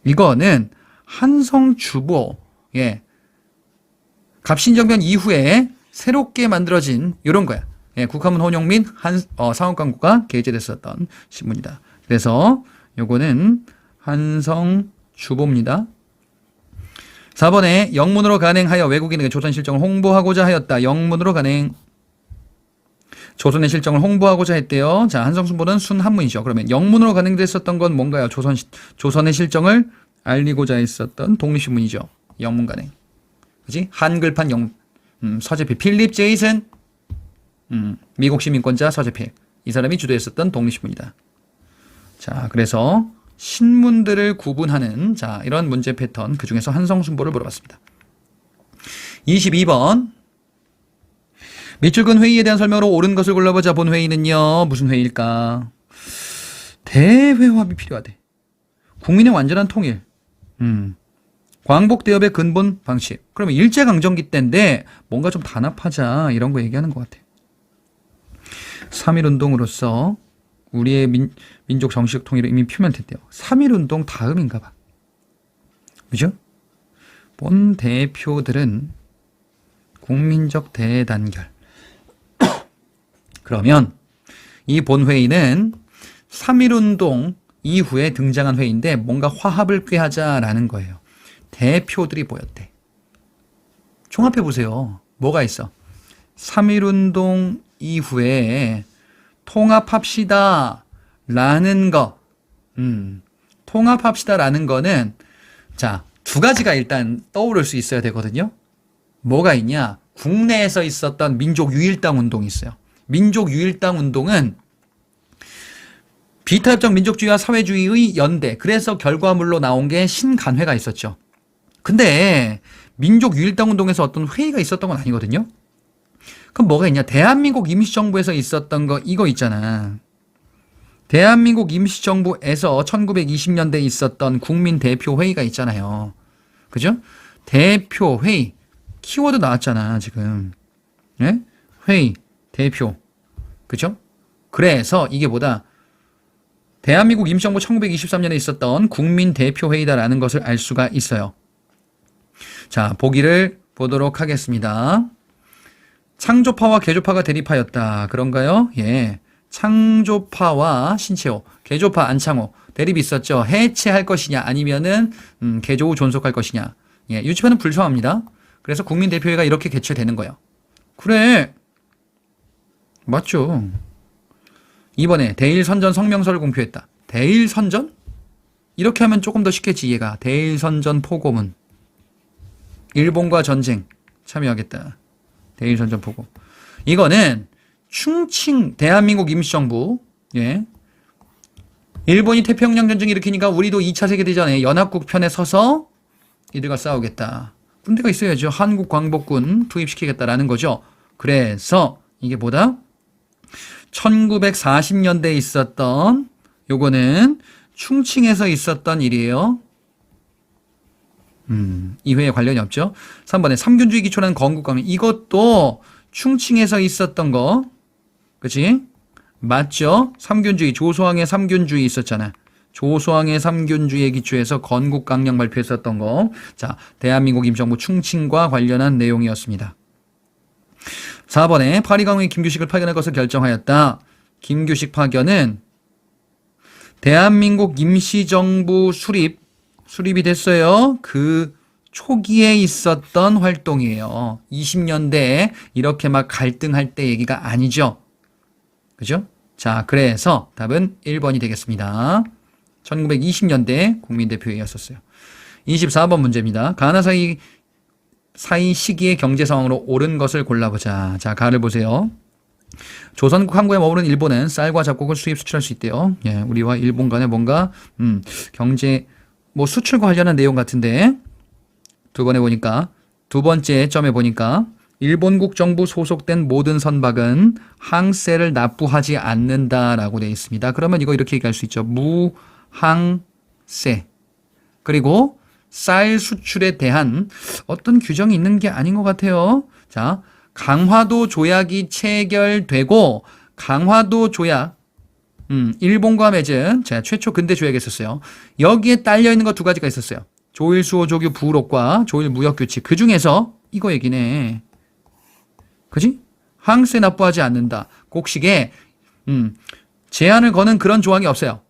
이거는 한성주보, 갑신정변 이후에 새롭게 만들어진 이런 거야. 국화문 혼용 및 상업광고가 게재됐었던 신문이다. 그래서 요거는 한성주보입니다. 4번에 영문으로 간행하여 외국인에게 조선 실정을 홍보하고자 하였다. 영문으로 간행. 조선의 실정을 홍보하고자 했대요. 자, 한성순보는 순한문이죠. 그러면 영문으로 간행됐었던 건 뭔가요? 조선의 실정을 알리고자 했었던 독립신문이죠. 영문 간행. 그지? 한글판 서재필. 필립 제이슨. 미국 시민권자 서재필. 이 사람이 주도했었던 독립신문이다. 자, 그래서 신문들을 구분하는 자, 이런 문제 패턴. 그 중에서 한성순보를 물어봤습니다. 22번. 밑줄 근 회의에 대한 설명으로 옳은 것을 골라보자. 본 회의는요. 무슨 회의일까? 대회합이 필요하대. 국민의 완전한 통일. 광복대업의 근본 방식. 그러면 일제강점기 때인데 뭔가 좀 단합하자. 이런 거 얘기하는 것 같아요. 3.1운동으로서 우리의 민족 정치적 통일을 이미 표명했대요. 3.1운동 다음인가 봐. 그죠? 본 대표들은 국민적 대단결. 그러면 이 본회의는 3.1운동 이후에 등장한 회의인데 뭔가 화합을 꾀하자라는 거예요. 대표들이 모였대. 종합해 보세요. 뭐가 있어? 3.1운동 이후에 통합합시다 라는 거. 통합합시다 라는 거는 자, 두 가지가 일단 떠오를 수 있어야 되거든요. 뭐가 있냐? 국내에서 있었던 민족유일당 운동이 있어요. 민족유일당 운동은 비타협적 민족주의와 사회주의의 연대. 그래서 결과물로 나온 게 신간회가 있었죠. 근데 민족유일당 운동에서 어떤 회의가 있었던 건 아니거든요. 그럼 뭐가 있냐? 대한민국 임시정부에서 있었던 거 이거 있잖아. 대한민국 임시정부에서 1920년대에 있었던 국민대표회의가 있잖아요. 그죠? 대표회의. 키워드 나왔잖아, 지금. 예? 회의, 대표. 그죠? 그래서 이게 뭐다? 대한민국 임시정부 1923년에 있었던 국민대표회의다라는 것을 알 수가 있어요. 자, 보기를 보도록 하겠습니다. 창조파와 개조파가 대립하였다. 그런가요? 예. 창조파와 신채호, 개조파 안창호 대립이 있었죠. 해체할 것이냐 아니면은 개조 후 존속할 것이냐. 예, 유치파는 불소합니다. 그래서 국민대표회가 이렇게 개최되는 거예요. 그래. 맞죠. 이번에 대일선전 성명서를 공표했다. 대일선전? 이렇게 하면 조금 더 쉽겠지 이해가. 대일선전 포고문. 일본과 전쟁 참여하겠다. 대일선전 포고. 이거는 충칭 대한민국 임시정부. 예. 일본이 태평양 전쟁 일으키니까 우리도 2차 세계대전에 연합국 편에 서서 이들과 싸우겠다. 군대가 있어야죠. 한국 광복군 투입시키겠다라는 거죠. 그래서 이게 뭐다? 1940년대에 있었던 요거는 충칭에서 있었던 일이에요. 이 회에 관련이 없죠. 3번에 삼균주의 기초라는 건국革命. 이것도 충칭에서 있었던 거. 그치? 맞죠? 삼균주의, 조소왕의 삼균주의 있었잖아. 조소왕의 삼균주의에 기초해서 건국강령 발표했었던 거. 자, 대한민국 임시정부 충칭과 관련한 내용이었습니다. 4번에 파리강우의 김규식을 파견할 것을 결정하였다. 김규식 파견은 대한민국 임시정부 수립이 됐어요. 그 초기에 있었던 활동이에요. 20년대에 이렇게 막 갈등할 때 얘기가 아니죠. 그죠? 자, 그래서 답은 1번이 되겠습니다. 1920년대 국민대표회의였었어요. 24번 문제입니다. 가나 사이 시기의 경제 상황으로 옳은 것을 골라보자. 자, 가를 보세요. 조선국 항구에 머무른 일본은 쌀과 잡곡을 수입 수출할 수 있대요. 예, 우리와 일본 간에 뭔가 경제 수출과 관련한 내용 같은데 두 번째 점에 보니까 일본국 정부 소속된 모든 선박은 항세를 납부하지 않는다라고 되어 있습니다. 그러면 이거 이렇게 얘기할 수 있죠. 무항세. 그리고 쌀 수출에 대한 어떤 규정이 있는 게 아닌 것 같아요. 자, 강화도 조약이 체결되고 강화도 조약 일본과 맺은 제가 최초 근대 조약이 있었어요. 여기에 딸려 있는 거 두 가지가 있었어요. 조일 수호 조교 부록과 조일 무역 규칙. 그 중에서 이거 얘기네. 그지? 항세 납부하지 않는다. 곡식에 제한을 거는 그런 조항이 없어요.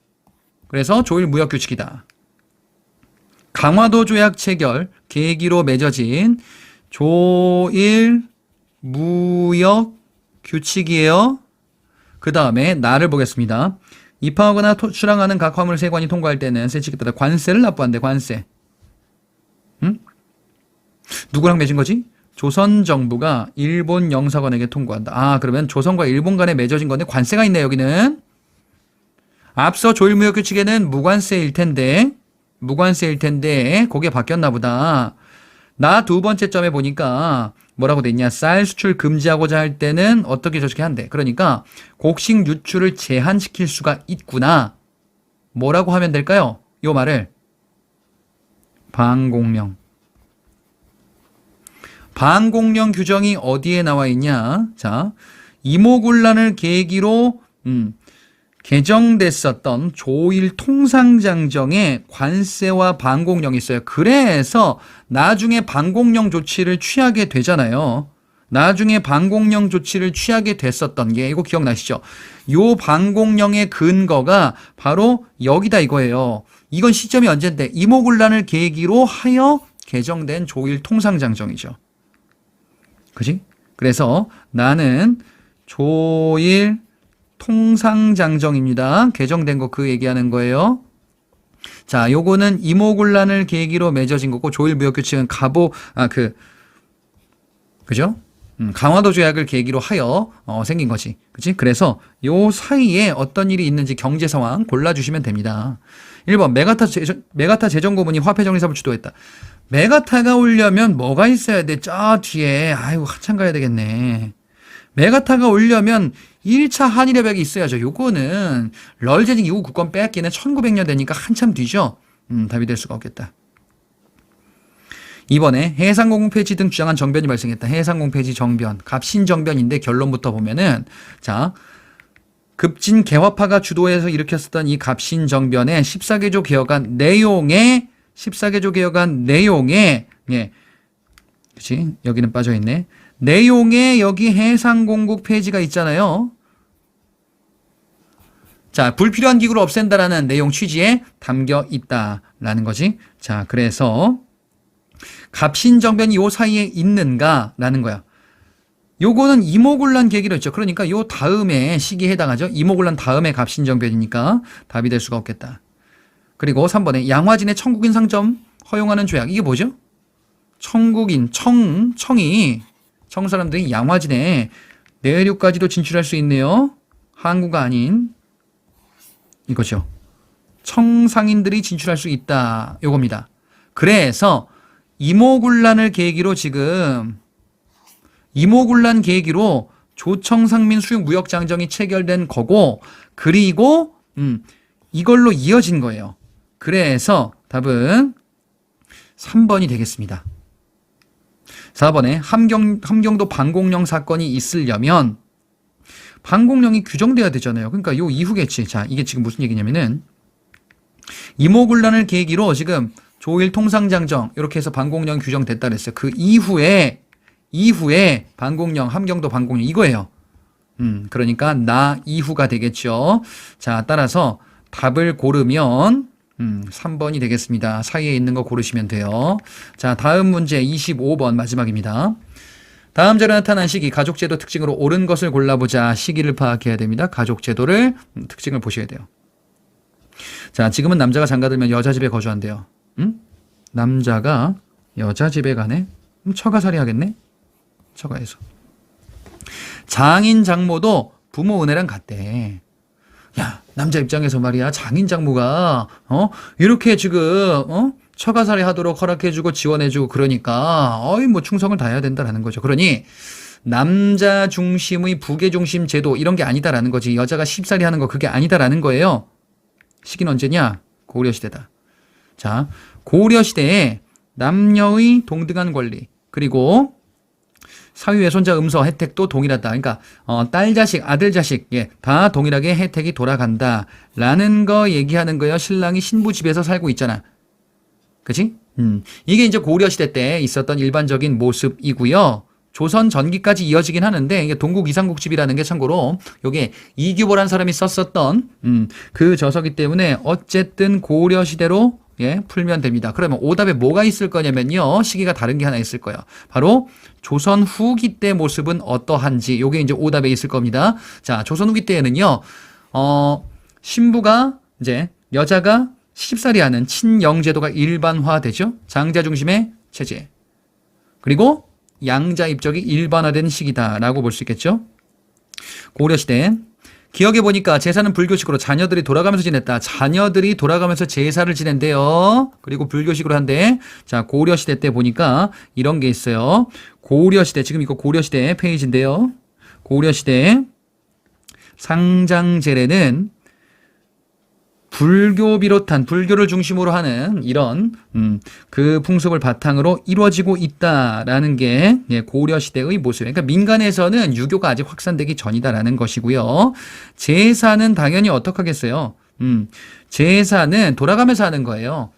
그래서 조일 무역 규칙이다. 강화도 조약 체결 계기로 맺어진 조일 무역 규칙이에요. 그 다음에 나를 보겠습니다. 입항하거나 출항하는 각 화물 세관이 통과할 때는 세칙에 따라 관세를 납부한대. 관세. 응? 누구랑 맺은 거지? 조선 정부가 일본 영사관에게 통과한다. 아, 그러면 조선과 일본 간에 맺어진 건데 관세가 있네, 여기는. 앞서 조일무역 규칙에는 무관세일 텐데 그게 바뀌었나 보다. 나 두 번째 점에 보니까 뭐라고 돼 있냐? 쌀 수출 금지하고자 할 때는 어떻게 저렇게 한대. 그러니까 곡식 유출을 제한시킬 수가 있구나. 뭐라고 하면 될까요? 요 말을 방공령. 방공령 규정이 어디에 나와 있냐? 자, 이모군란을 계기로 개정됐었던 조일 통상장정에 관세와 방공령이 있어요. 그래서 나중에 방공령 조치를 취하게 되잖아요. 나중에 방공령 조치를 취하게 됐었던 게 이거 기억나시죠? 요 방공령의 근거가 바로 여기다 이거예요. 이건 시점이 언젠데 이모군란을 계기로 하여 개정된 조일 통상장정이죠. 그지? 그래서 나는 조일 통상장정입니다. 개정된 거 그 얘기하는 거예요. 자, 요거는 이모군란을 계기로 맺어진 거고 조일무역규칙은 그죠? 강화도 조약을 계기로 하여 생긴 거지. 그치? 그래서 요 사이에 어떤 일이 있는지 경제 상황 골라주시면 됩니다. 1번 메가타 재정고문이 화폐정리사업을 주도했다. 메가타가 오려면 뭐가 있어야 돼? 저 뒤에 아이고 한참 가야 되겠네. 메가타가 오려면 1차 한일협약이 있어야죠. 요거는 럴제징 이후 국권 뺏기는 1900년 되니까 한참 뒤죠. 답이 될 수가 없겠다. 이번에 해상공공 폐지 등 주장한 정변이 발생했다. 해상공공 폐지 정변, 갑신정변인데 결론부터 보면은 자, 급진 개화파가 주도해서 일으켰었던 이 갑신정변의 14개조 개혁안 내용에 예, 그치? 여기는 빠져있네. 내용에 여기 해상공국 폐지가 있잖아요. 자, 불필요한 기구를 없앤다라는 내용 취지에 담겨 있다라는 거지. 자, 그래서 갑신정변이 요 사이에 있는가라는 거야. 요거는 이모군란 계기로 있죠. 그러니까 요 다음에 시기에 해당하죠. 이모군란 다음에 갑신정변이니까 답이 될 수가 없겠다. 그리고 3번에 양화진의 청국인 상점 허용하는 조약. 이게 뭐죠? 청국인, 청 사람들이 양화진에 내륙까지도 진출할 수 있네요. 항구가 아닌 이거죠. 청상인들이 진출할 수 있다. 요겁니다. 그래서 이모군란을 계기로 이모군란 계기로 조청상민 수용 무역장정이 체결된 거고 그리고 이걸로 이어진 거예요. 그래서 답은 3번이 되겠습니다. 4번에 함경도 방공령 사건이 있으려면 방공령이 규정돼야 되잖아요. 그러니까 요 이후겠지. 자, 이게 지금 무슨 얘기냐면은 이모군란을 계기로 지금 조일 통상장정 이렇게 해서 방공령 규정됐다 그랬어요. 그 이후에 방공령, 함경도 방공령 이거예요. 그러니까 나 이후가 되겠죠. 자, 따라서 답을 고르면 3번이 되겠습니다. 사이에 있는 거 고르시면 돼요. 자, 다음 문제 25번 마지막입니다. 다음 자료 나타난 시기 가족제도 특징으로 옳은 것을 골라보자. 시기를 파악해야 됩니다. 가족제도를 특징을 보셔야 돼요. 자, 지금은 남자가 장가들면 여자 집에 거주한대요. 남자가 여자 집에 가네? 처가살이 하겠네? 처가에서. 장인 장모도 부모 은혜랑 같대. 야, 남자 입장에서 말이야, 장인 장모가 이렇게 지금 처가살이 하도록 허락해주고 지원해주고 그러니까 뭐 충성을 다해야 된다라는 거죠. 그러니 남자 중심의 부계 중심 제도 이런 게 아니다라는 거지. 여자가 쉽사리 하는 거 그게 아니다라는 거예요. 시기는 언제냐? 고려시대다. 자, 고려시대에 남녀의 동등한 권리 그리고 사위외손자 음서 혜택도 동일하다. 그러니까 딸 자식, 아들 자식 다 동일하게 혜택이 돌아간다라는 거 얘기하는 거예요. 신랑이 신부 집에서 살고 있잖아. 그치? 이게 이제 고려시대 때 있었던 일반적인 모습이고요. 조선 전기까지 이어지긴 하는데 이게 동국 이상국집이라는 게 참고로 요게 이규보라는 사람이 썼었던 그 저서기 때문에 어쨌든 고려시대로 예, 풀면 됩니다. 그러면 오답에 뭐가 있을 거냐면요. 시기가 다른 게 하나 있을 거예요. 바로 조선 후기 때 모습은 어떠한지 요게 이제 오답에 있을 겁니다. 자, 조선 후기 때에는요. 신부가 이제 여자가 시집살이 하는 친영제도가 일반화되죠. 장자 중심의 체제. 그리고 양자 입적이 일반화된 시기다라고 볼 수 있겠죠. 고려시대 기억해 보니까 제사는 불교식으로 자녀들이 돌아가면서 지냈다. 자녀들이 돌아가면서 제사를 지낸대요. 그리고 불교식으로 한대. 자, 고려시대 때 보니까 이런 게 있어요. 고려시대 지금 이거 고려시대 페이지인데요. 고려시대 상장제례는 불교 비롯한 불교를 중심으로 하는 이런 그 풍습을 바탕으로 이루어지고 있다라는 게 고려시대의 모습이에요. 그러니까 민간에서는 유교가 아직 확산되기 전이다라는 것이고요. 제사는 당연히 어떻게 하겠어요? 제사는 돌아가면서 하는 거예요.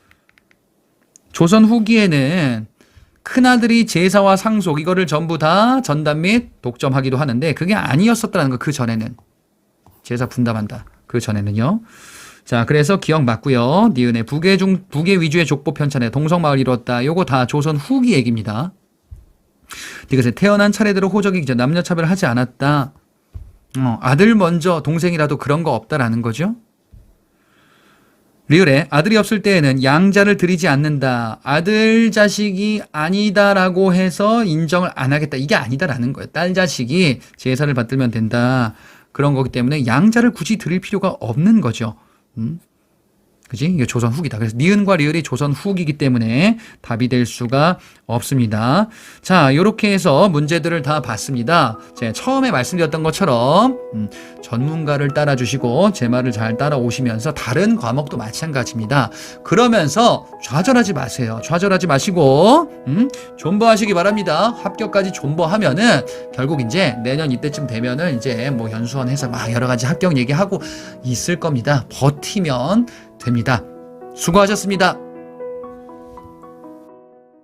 조선 후기에는 큰아들이 제사와 상속 이거를 전부 다 전담 및 독점하기도 하는데 그게 아니었었다는 거. 그 전에는 제사 분담한다. 그 전에는요. 자, 그래서 기억 맞고요. 니은의 북의 위주의 족보 편찬에 동성마을 이뤘다. 요거 다 조선 후기 얘기입니다. 이것에 태어난 차례대로 호적이 이제 남녀 차별을 하지 않았다. 아들 먼저 동생이라도 그런 거 없다라는 거죠. 리을에 아들이 없을 때에는 양자를 드리지 않는다. 아들 자식이 아니다라고 해서 인정을 안 하겠다. 이게 아니다라는 거예요. 딸 자식이 제사를 받들면 된다. 그런 거기 때문에 양자를 굳이 드릴 필요가 없는 거죠. 그지? 이게 조선 후기다. 그래서 니은과 리을이 조선 후기이기 때문에 답이 될 수가 없습니다. 자, 요렇게 해서 문제들을 다 봤습니다. 제가 처음에 말씀드렸던 것처럼 전문가를 따라주시고 제 말을 잘 따라오시면서 다른 과목도 마찬가지입니다. 그러면서 좌절하지 마세요. 좌절하지 마시고 존버하시기 바랍니다. 합격까지 존버하면은 결국 이제 내년 이때쯤 되면은 이제 뭐 연수원 해서 막 여러 가지 합격 얘기하고 있을 겁니다. 버티면 됩니다. 수고하셨습니다.